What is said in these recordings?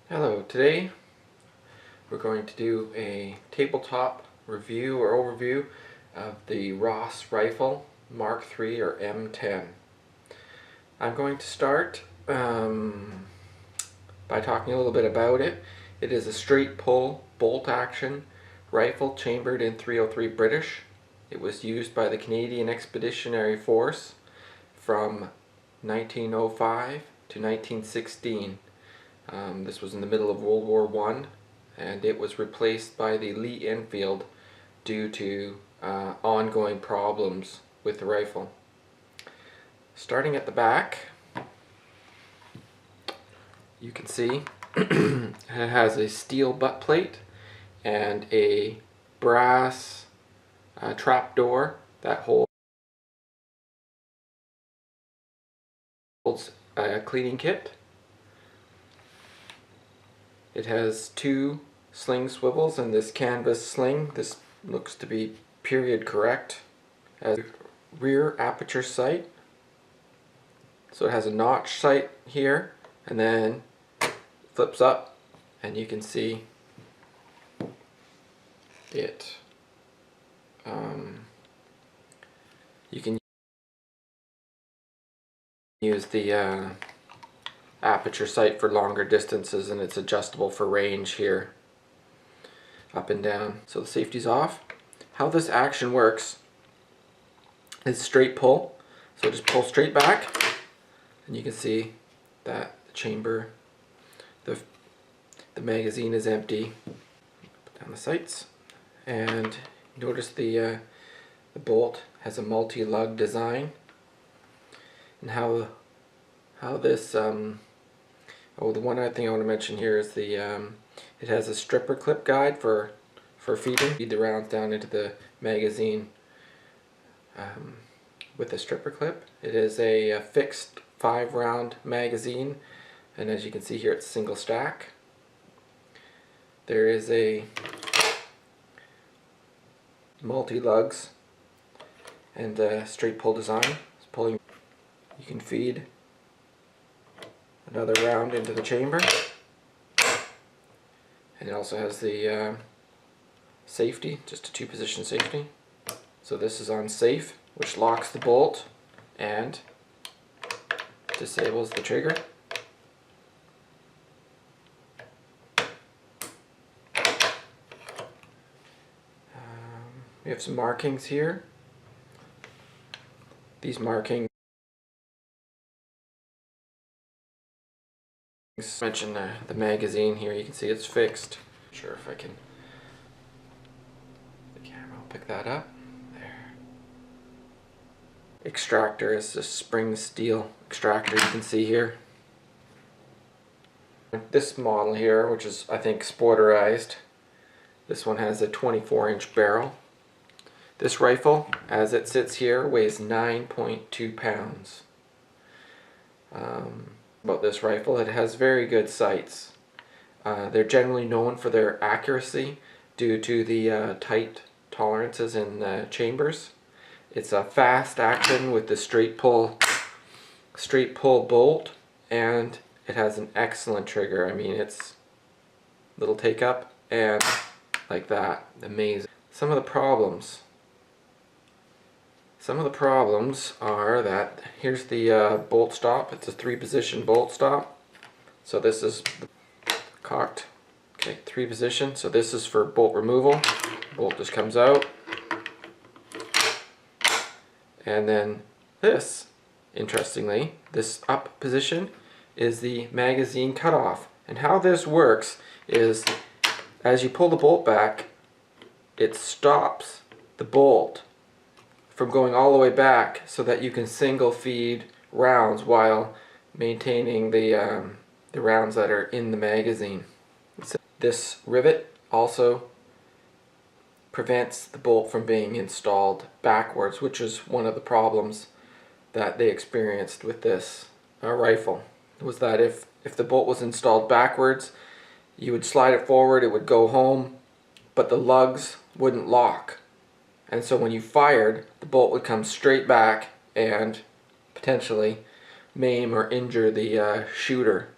Hello, today we're going to do a tabletop review or overview of the Ross rifle Mark 3 or M10. I'm going to start by talking a little bit about it. It is a straight pull bolt action rifle chambered in .303 British. It was used by the Canadian Expeditionary Force from 1905 to 1916. This was in the middle of World War I, and it was replaced by the Lee Enfield due to ongoing problems with the rifle. Starting at the back, you can see it has a steel butt plate and a brass trap door that holds a cleaning kit. It has two sling swivels and this canvas sling. This looks to be period correct. As rear aperture sight. So it has a notch sight here and then flips up and you can see it. You can use the aperture sight for longer distances, and it's adjustable for range here, up and down. So the safety's off. How this action works is straight pull. So just pull straight back and you can see that the chamber, the magazine is empty. Put down the sights and notice the bolt has a multi-lug design. And how this the one other thing I want to mention here is the it has a stripper clip guide for feed the rounds down into the magazine with a stripper clip. It is a fixed 5-round magazine, and as you can see here, it's single stack. There is a multi-lugs and a straight pull design. It's pulling. You can feed another round into the chamber, and it also has the safety, just a 2-position safety. So this is on safe, which locks the bolt and disables the trigger. We have some markings here. These markings mention the magazine here. You can see it's fixed. Not sure if I can. The camera will pick that up. There. Extractor is a spring steel extractor. You can see here. This model here, which is I think sporterized. This one has a 24-inch barrel. This rifle, as it sits here, weighs 9.2 pounds. About this rifle, it has very good sights. They're generally known for their accuracy due to the tight tolerances in the chambers. It's a fast action with the straight pull bolt, and it has an excellent trigger. I mean, it's little take up and like that. Amazing. Some of the problems are that here's the bolt stop. It's a 3-position bolt stop. So this is cocked. Okay, 3-position. So this is for bolt removal. Bolt just comes out. And then this, interestingly, this up position is the magazine cutoff. And how this works is as you pull the bolt back, it stops the bolt from going all the way back so that you can single feed rounds while maintaining the rounds that are in the magazine. This rivet also prevents the bolt from being installed backwards, which is one of the problems that they experienced with this rifle. Was that if the bolt was installed backwards, you would slide it forward, it would go home, but the lugs wouldn't lock. And so when you fired, the bolt would come straight back and potentially maim or injure the shooter.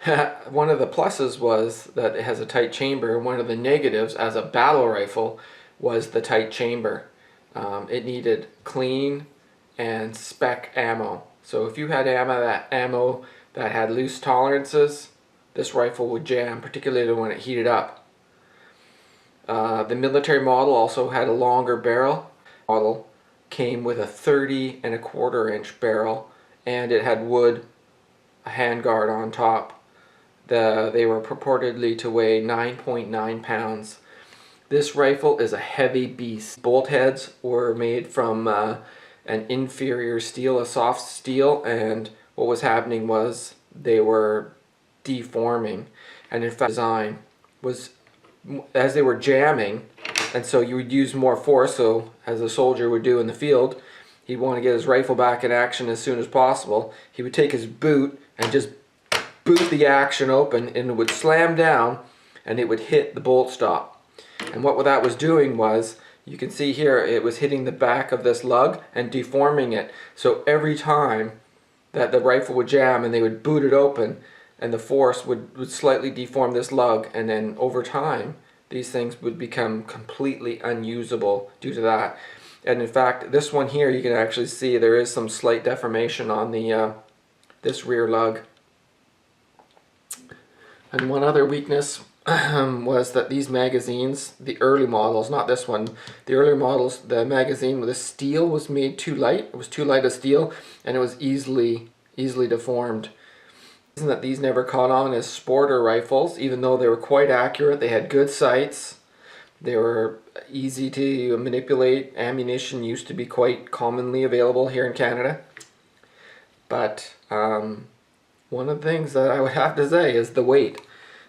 One of the pluses was that it has a tight chamber, and one of the negatives as a battle rifle was the tight chamber. It needed clean and spec ammo. So if you had ammo that had loose tolerances, this rifle would jam, particularly when it heated up. The military model also had a longer barrel. Model came with a 30.25 inch barrel, and it had wood, a handguard on top. They were purportedly to weigh 9.9 pounds. This rifle is a heavy beast. Bolt heads were made from an inferior steel, a soft steel, and what was happening was they were deforming. And in fact, design was, as they were jamming, and so you would use more force, so as a soldier would do in the field, he'd want to get his rifle back in action as soon as possible. He would take his boot and just boot the action open, and it would slam down and it would hit the bolt stop. And what that was doing was, you can see here, it was hitting the back of this lug and deforming it. So every time that the rifle would jam and they would boot it open, and the force would slightly deform this lug, and then over time these things would become completely unusable due to that. And in fact, this one here, you can actually see there is some slight deformation on the this rear lug. And one other weakness was that these magazines, the early models, not this one, the earlier models, the magazine with the steel was made too light. It was too light a steel, and it was easily deformed. The reason that these never caught on as sporter rifles, even though they were quite accurate, they had good sights, they were easy to manipulate. Ammunition used to be quite commonly available here in Canada. But one of the things that I would have to say is the weight.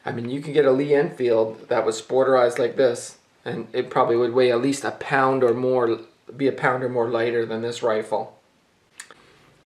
I mean, you can get a Lee Enfield that was sporterized like this, and it probably would weigh at least a pound or more, be a pound or more lighter than this rifle.